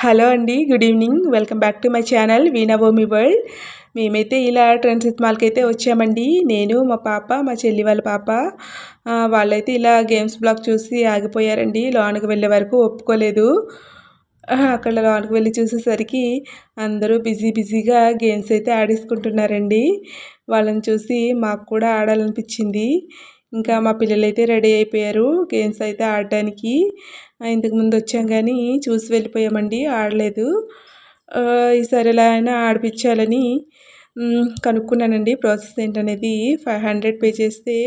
Hello అండి. Good evening. Welcome back to my channel Veenabhumi world. మేమైతే ఇలా ట్రెండ్స్ మాల్కైతే వచ్చామండి. నేను, మా పాప, మా చెల్లి వాళ్ళ పాప. వాళ్ళైతే ఇలా గేమ్స్ బ్లాక్ చూసి ఆగిపోయారండి. లోనకి వెళ్ళే వరకు ఒప్పుకోలేదు. అక్కడ లోనకి వెళ్ళి చూసేసరికి అందరూ బిజీగా గేమ్స్ అయితే ఆడేసుకుంటున్నారండి. వాళ్ళని చూసి మాకు కూడా ఆడాలనిపించింది. ఇంకా మా పిల్లలైతే రెడీ అయిపోయారు గేమ్స్ అయితే ఆడడానికి. ఇంతకుముందు వచ్చాం కానీ చూసి వెళ్ళిపోయామండి, ఆడలేదు. ఈసారి ఎలా అయినా ఆడిపించాలని కనుక్కున్నానండి. ప్రాసెస్ ఏంటనేది 500 పే చేస్తే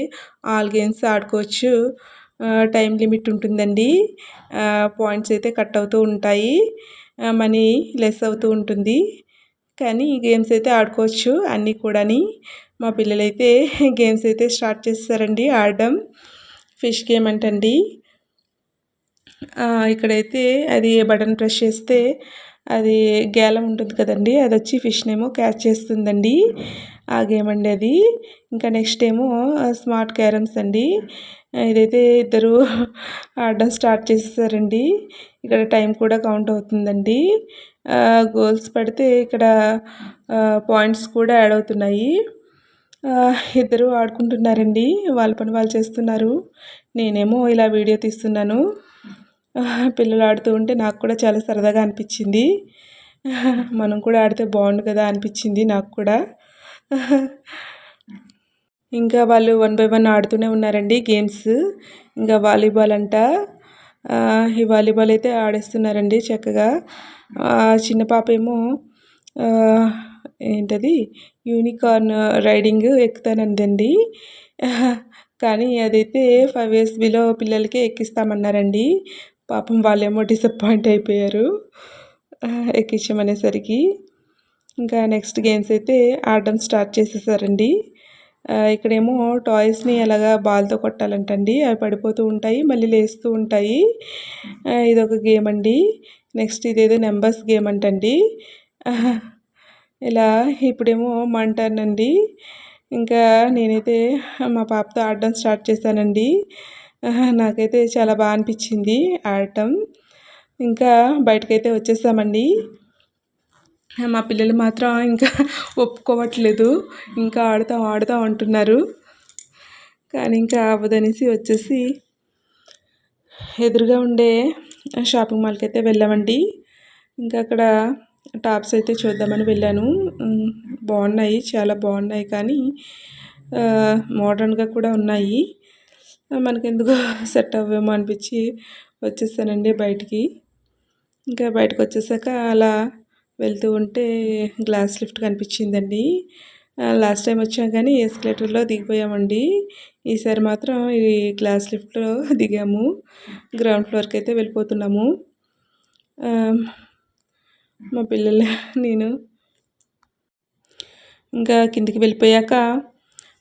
ఆల్ గేమ్స్ ఆడుకోవచ్చు. టైం లిమిట్ ఉంటుందండి. పాయింట్స్ అయితే కట్ అవుతూ ఉంటాయి, మనీ లెస్ అవుతూ ఉంటుంది. కానీ గేమ్స్ అయితే ఆడుకోవచ్చు అన్నీ కూడాని. మా పిల్లలైతే గేమ్స్ అయితే స్టార్ట్ చేస్తారండి ఆడడం. ఫిష్ గేమ్ అంటండి. ఇక్కడైతే అది బటన్ ప్రెస్ చేస్తే అది గేలం ఉంటుంది కదండి, అది వచ్చి ఫిష్నేమో క్యాచ్ చేస్తుందండి. ఆ గేమ్ అండి అది. ఇంకా నెక్స్ట్ ఏమో స్మార్ట్ క్యారమ్స్ అండి. ఇదైతే ఇద్దరు ఆడడం స్టార్ట్ చేసేసారండి. ఇక్కడ టైం కూడా కౌంట్ అవుతుందండి. గోల్స్ పడితే ఇక్కడ పాయింట్స్ కూడా యాడ్ అవుతున్నాయి. ఇద్దరు ఆడుకుంటున్నారండి, వాళ్ళ పని వాళ్ళు చేస్తున్నారు. నేనేమో ఇలా వీడియో తీస్తున్నాను. పిల్లలు ఆడుతూ ఉంటే నాకు కూడా చాలా సరదాగా అనిపించింది. మనం కూడా ఆడితే బాగుండు కదా అనిపించింది నాకు కూడా. ఇంకా వాళ్ళు 1 బై 1 ఆడుతూనే ఉన్నారండి గేమ్స్. ఇంకా వాలీబాల్ అంట. ఈ వాలీబాల్ అయితే ఆడేస్తున్నారండి చక్కగా. చిన్న పాప ఏమో ఏంటది యూనికార్న్ రైడింగ్ ఎక్కుతానందండి. కానీ అదైతే 5 ఇయర్స్ బిలో పిల్లలకే ఎక్కిస్తామన్నారండి. పాపం వాళ్ళేమో డిసప్పాయింట్ అయిపోయారు ఎక్కించమనేసరికి. ఇంకా నెక్స్ట్ గేమ్స్ అయితే ఆడడం స్టార్ట్ చేసేసారండి. ఇక్కడేమో టాయ్స్ని అలాగా బాల్తో కొట్టాలంటండి. అవి పడిపోతూ ఉంటాయి, మళ్ళీ లేస్తూ ఉంటాయి. ఇదొక గేమ్ అండి. నెక్స్ట్ ఇదేదో నెంబర్స్ గేమ్ అంటండి. ఇలా ఇప్పుడేమో మంటానండి. ఇంకా నేనైతే మా పాపతో ఆడడం స్టార్ట్ చేశానండి. నాకైతే చాలా బాగా అనిపించింది ఆడటం. ఇంకా బయటకైతే వచ్చేసామండి. మా పిల్లలు మాత్రం ఇంకా ఒప్పుకోవట్లేదు, ఇంకా ఆడుతాం అంటున్నారు. కానీ ఇంకా అవ్వదనేసి వచ్చేసి ఎదురుగా ఉండే షాపింగ్ మాల్కి అయితే వెళ్ళామండి. ఇంకా అక్కడ టాప్స్ అయితే చూద్దామని వెళ్ళాను. బాగున్నాయి, చాలా బాగున్నాయి. కానీ మోడర్న్గా కూడా ఉన్నాయి. మనకెందుకో సెట్ అవ్వేమో అనిపించి వచ్చేసానండి బయటికి. ఇంకా బయటకు వచ్చేసాక అలా వెళ్తూ ఉంటే గ్లాస్ లిఫ్ట్ కనిపించిందండి. లాస్ట్ టైం వచ్చాం కానీ ఎస్కలేటర్లో దిగిపోయామండి. ఈసారి మాత్రం ఈ గ్లాస్ లిఫ్ట్లో దిగాము. గ్రౌండ్ ఫ్లోర్కి అయితే వెళ్ళిపోతున్నాము. మా పిల్లలు నేను ఇంకా కిందికి వెళ్ళిపోయాక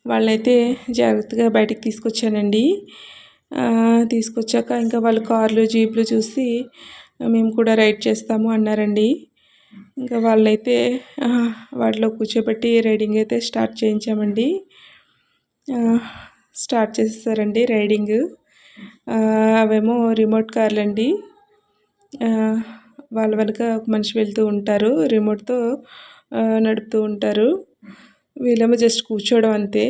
వాళ్ళైతే జాగ్రత్తగా బయటికి తీసుకొచ్చానండి. తీసుకొచ్చాక ఇంకా వాళ్ళు కార్లు జీప్లు చూసి మేము కూడా రైడ్ చేస్తాము అన్నారండి. ఇంకా వాళ్ళైతే వాటిలో కూర్చోబెట్టి రైడింగ్ అయితే స్టార్ట్ చేయించామండి. స్టార్ట్ చేసేసారండి రైడింగ్. అవేమో రిమోట్ కార్లు అండి. వాళ్ళ వెనక ఒక మనిషి వెళ్తూ ఉంటారు, రిమోట్తో నడుపుతూ ఉంటారు. వీళ్ళేమో జస్ట్ కూర్చోవడం అంతే.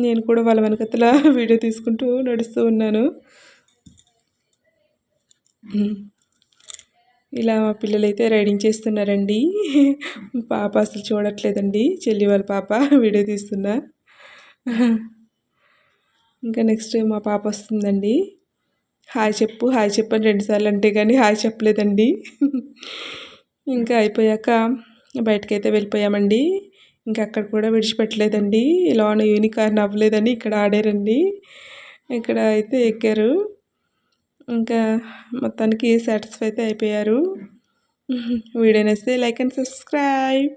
నేను కూడా వాళ్ళ వెనకతల వీడియో తీసుకుంటూ నడుస్తూ ఉన్నాను. ఇలా మా పిల్లలైతే రైడింగ్ చేస్తున్నారండి. పాప అసలు చూడట్లేదండి, చెల్లి వాళ్ళ పాప వీడియో తీస్తున్నా. ఇంకా నెక్స్ట్ మా పాప వస్తుందండి. హాయ్ చెప్పు అని 2 సార్లు అంటే కానీ హాయ్ చెప్పలేదండి. ఇంకా అయిపోయాక బయటకైతే వెళ్ళిపోయామండి. ఇంకా అక్కడ కూడా విడిచిపెట్టలేదండి. లోన యూనికార్న్ అవ్వలేదని ఇక్కడ ఆడారండి. ఇక్కడ అయితే ఎక్కారు. ఇంకా మొత్తానికి సాటిస్ఫై అయితే అయిపోయారు. వీడియో నచ్చితే లైక్ అండ్ సబ్స్క్రైబ్.